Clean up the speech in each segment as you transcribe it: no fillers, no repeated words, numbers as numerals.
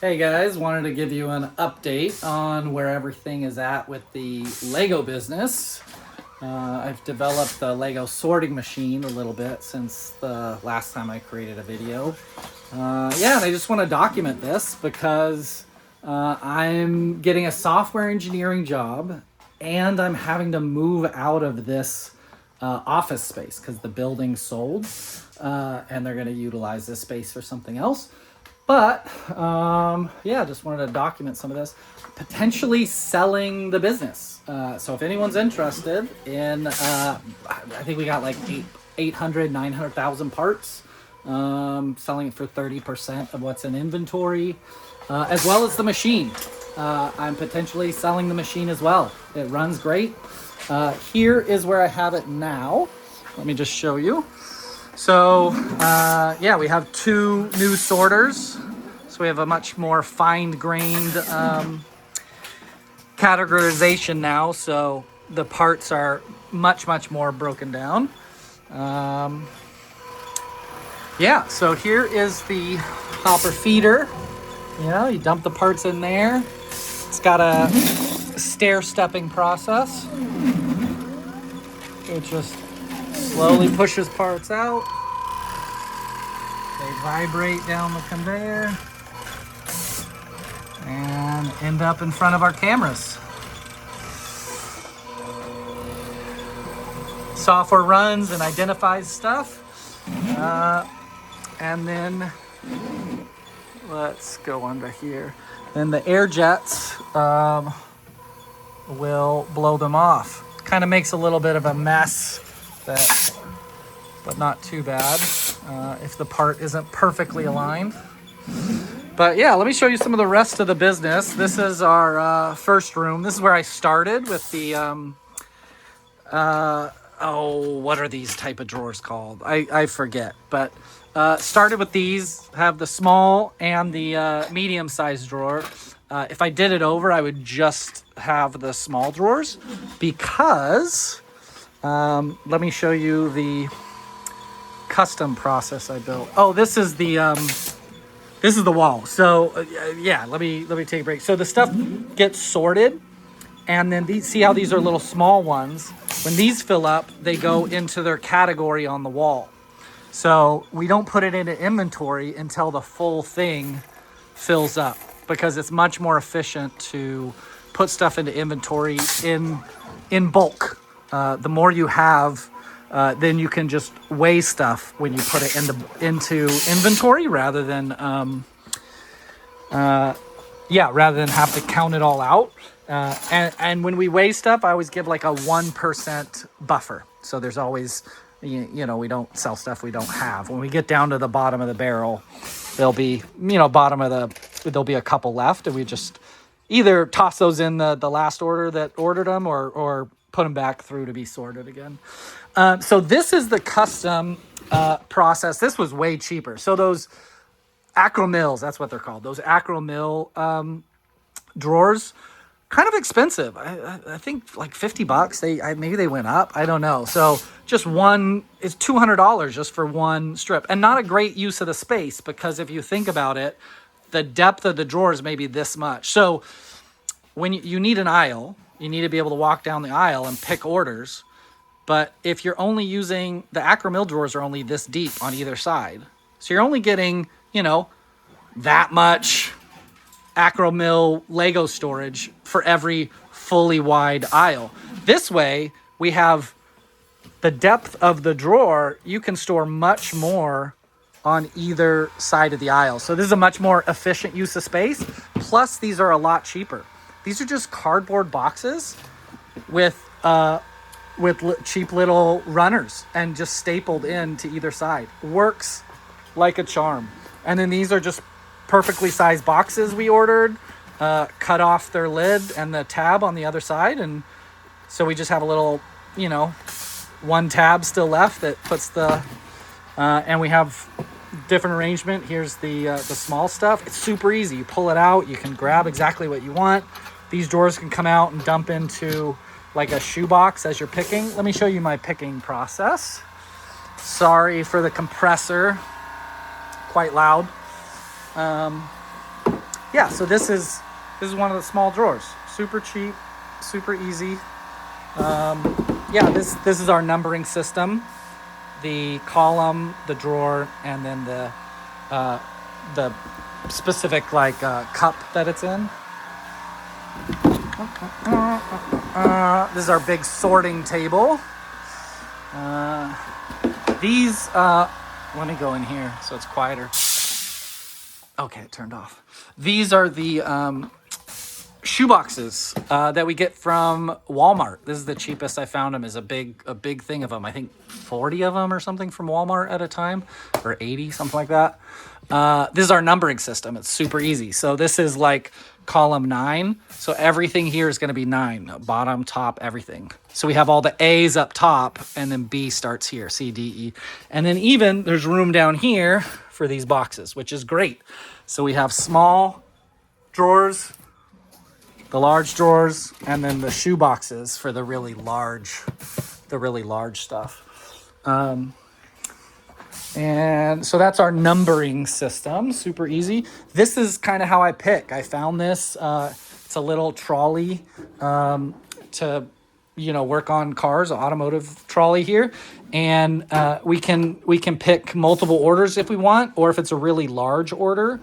Hey guys, wanted to give you an update on where everything is at with the Lego business. I've developed the Lego sorting machine a little bit since the last time I created a video. And I just want to document this because I'm getting a software engineering job and I'm having to move out of this office space because the building sold and they're going to utilize this space for something else. But just wanted to document some of this. Potentially selling the business. So if anyone's interested in, I think we got like 900,000 parts. Selling it for 30% of what's in inventory, as well as the machine. I'm potentially selling the machine as well. It runs great. Here is where I have it now. Let me just show you. So, we have two new sorters. So we have a much more fine-grained categorization now. So the parts are much more broken down. So here is the hopper feeder. You dump the parts in there. It's got a stair-stepping process. It just slowly pushes parts out. They vibrate down the conveyor and end up in front of our cameras. Software runs and identifies stuff. And then let's go under here. Then the air jets will blow them off. Kind of makes a little bit of a mess, but not too bad if the part isn't perfectly aligned. But yeah, let me show you some of the rest of the business. This is our first room. This is where I started with the, what are these type of drawers called? I forget, but started with these, have the small and the medium-sized drawer. If I did it over, I would just have the small drawers because, let me show you the custom process I built. Oh, this is the wall. So let me take a break. So the stuff gets sorted, and then see how these are little small ones. When these fill up, they go into their category on the wall. So we don't put it into inventory until the full thing fills up, because it's much more efficient to put stuff into inventory in bulk. The more you have, then you can just weigh stuff when you put it into inventory rather than have to count it all out. And when we weigh stuff, I always give like a 1% buffer. So there's always, we don't sell stuff we don't have. When we get down to the bottom of the barrel, there'll be, there'll be a couple left, and we just either toss those in the last order that ordered them or put them back through to be sorted again. So this is the custom process. This was way cheaper. So those acromills, that's what they're called. Those acromill drawers, kind of expensive. I think like $50. Maybe they went up. I don't know. So just one is $200 just for one strip, and not a great use of the space, because if you think about it, the depth of the drawers may be this much. So when you need an aisle, you need to be able to walk down the aisle and pick orders. But if you're only using, the acromill drawers are only this deep on either side. So you're only getting, that much acromill Lego storage for every fully wide aisle. This way, we have the depth of the drawer. You can store much more on either side of the aisle. So this is a much more efficient use of space. Plus, these are a lot cheaper. These are just cardboard boxes with cheap little runners and just stapled in to either side. Works like a charm. And then these are just perfectly sized boxes we ordered, cut off their lid and the tab on the other side. And so we just have a little, one tab still left that puts and we have different arrangement. Here's the small stuff. It's super easy. You pull it out, you can grab exactly what you want. These drawers can come out and dump into like a shoebox as you're picking. Let me show you my picking process. Sorry for the compressor, quite loud. yeah, so this is one of the small drawers. Super cheap, super easy. Yeah, this is our numbering system. The column, the drawer, and then the specific like cup that it's in. This is our big sorting table. These let me go in here so it's quieter. Okay, it turned off. These are the shoe boxes that we get from Walmart. This is the cheapest I found them. Is a big thing of them. I think 40 of them or something from Walmart at a time, or 80, something like that. This is our numbering system. It's super easy. So this is like column 9. So everything here is going to be 9, bottom, top, everything. So we have all the A's up top, and then B starts here, C, D, E. And then even there's room down here for these boxes, which is great. So we have small drawers, the large drawers, and then the shoe boxes for the really large stuff. And so that's our numbering system. Super easy. This is kind of how I pick. I found this. It's a little trolley to work on cars, an automotive trolley here, and we can pick multiple orders if we want, or if it's a really large order,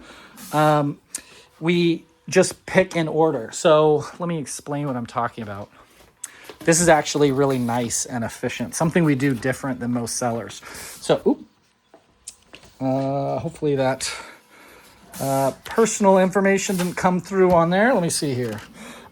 we just pick an order. So let me explain what I'm talking about. This is actually really nice and efficient, something we do different than most sellers. So hopefully that personal information didn't come through on there. Let me see here.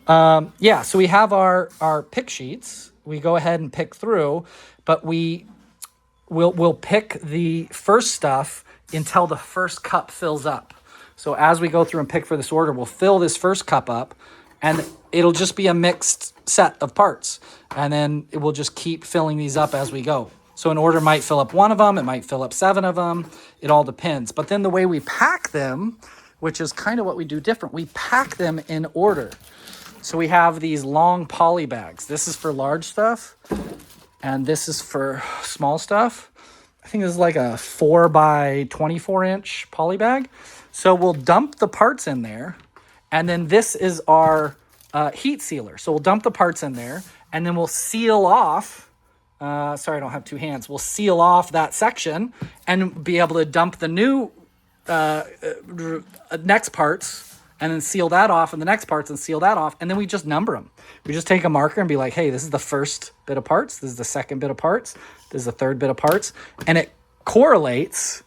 Yeah, so we have our pick sheets. We go ahead and pick through, but we'll pick the first stuff until the first cup fills up. So as we go through and pick for this order, we'll fill this first cup up, and it'll just be a mixed set of parts. And then it will just keep filling these up as we go. So an order might fill up 1 of them, it might fill up 7 of them. It all depends. But then the way we pack them, which is kind of what we do different, we pack them in order. So we have these long poly bags. This is for large stuff, and this is for small stuff. I think this is like a 4 by 24 inch poly bag. So we'll dump the parts in there, and then this is our heat sealer. So we'll dump the parts in there, and then we'll seal off. Sorry, I don't have 2 hands. We'll seal off that section and be able to dump the new next parts, and then seal that off, and the next parts, and seal that off, and then we just number them. We just take a marker and be like, hey, this is the first bit of parts, this is the second bit of parts, this is the third bit of parts, and it correlates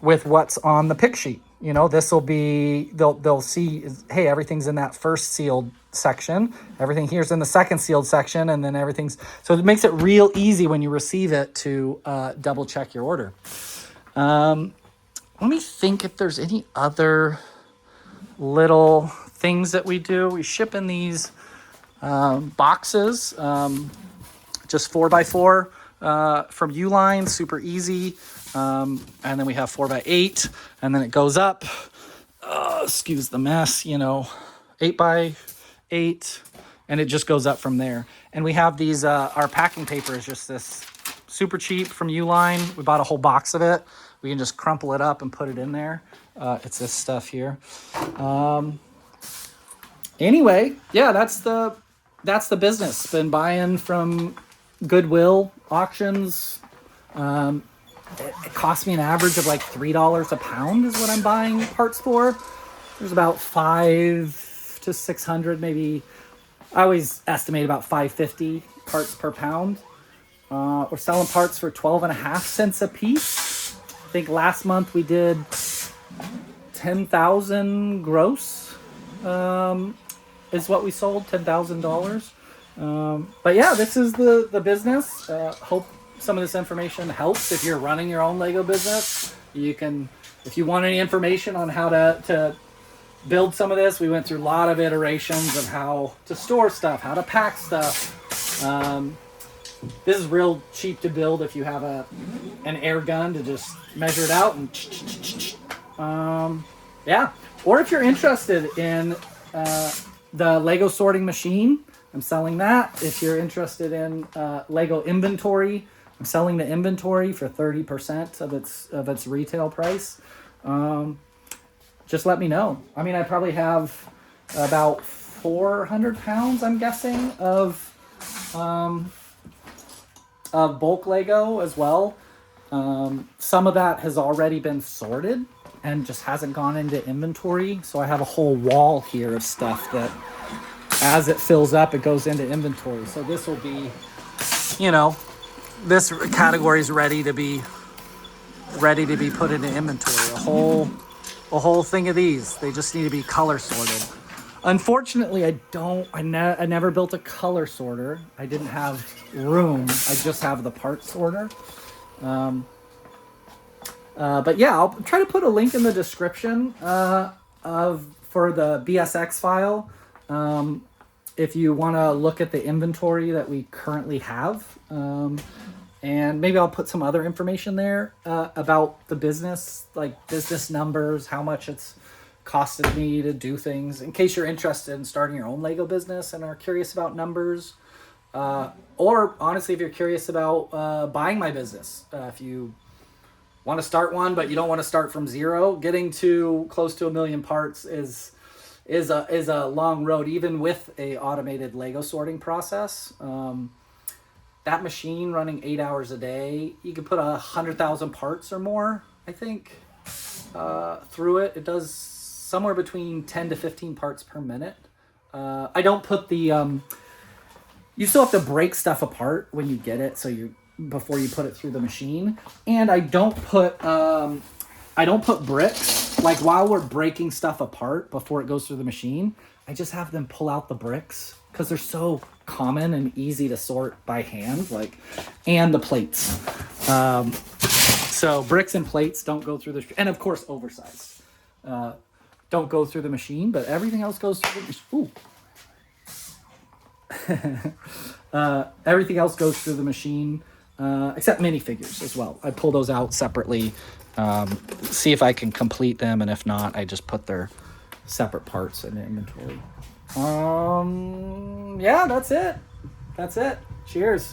with what's on the pick sheet. This will be, they'll see, hey, everything's in that first sealed section, everything here's in the second sealed section, and then everything's, so it makes it real easy when you receive it to double check your order. Let me think if there's any other little things that we do. We ship in these boxes, just 4x4 from Uline, super easy. And then we have 4x8, and then it goes up. Excuse the mess, 8x8, and it just goes up from there. And we have these, our packing paper is just this super cheap from Uline. We bought a whole box of it. We can just crumple it up and put it in there. It's this stuff here. Anyway, yeah, that's the business. Been buying from Goodwill auctions. It costs me an average of like $3 a pound is what I'm buying parts for. There's about 500 to 600, maybe. I always estimate about 550 parts per pound. We're selling parts for 12.5 cents a piece. I think last month we did 10,000 gross is what we sold, $10,000. But yeah, this is the business. Hope some of this information helps if you're running your own Lego business. You can, if you want any information on how to build some of this, we went through a lot of iterations of how to store stuff, how to pack stuff. This is real cheap to build if you have an air gun to just measure it out and yeah. Or if you're interested in the Lego sorting machine, I'm selling that. If you're interested in Lego inventory, I'm selling the inventory for 30% of its retail price. just let me know. I mean, I probably have about 400 pounds, I'm guessing, of bulk Lego as well. Some of that has already been sorted and just hasn't gone into inventory. So I have a whole wall here of stuff that as it fills up, it goes into inventory. So this will be, you know, this category is ready to be put into inventory. A whole thing of these. They just need to be color sorted. Unfortunately, I never built a color sorter. I didn't have room. I just have the part sorter. But yeah, I'll try to put a link in the description for the BSX file. If you want to look at the inventory that we currently have. And maybe I'll put some other information there about the business, like business numbers, how much it's costed me to do things, in case you're interested in starting your own Lego business and are curious about numbers. Or honestly, if you're curious about buying my business, if you want to start one, but you don't want to start from zero, getting to close to 1 million parts is a long road, even with a automated Lego sorting process. That machine running 8 hours a day, you could put 100,000 parts or more, I think, through it. It does somewhere between 10 to 15 parts per minute. I don't put the, you still have to break stuff apart when you get it, before you put it through the machine. And I don't put bricks, like while we're breaking stuff apart before it goes through the machine, I just have them pull out the bricks because they're so common and easy to sort by hand, and the plates. So bricks and plates don't go through and of course oversized, don't go through the machine, but everything else goes through everything else goes through the machine, except minifigures as well. I pull those out separately, see if I can complete them, and if not, I just put their separate parts in the inventory. Yeah, that's it. Cheers.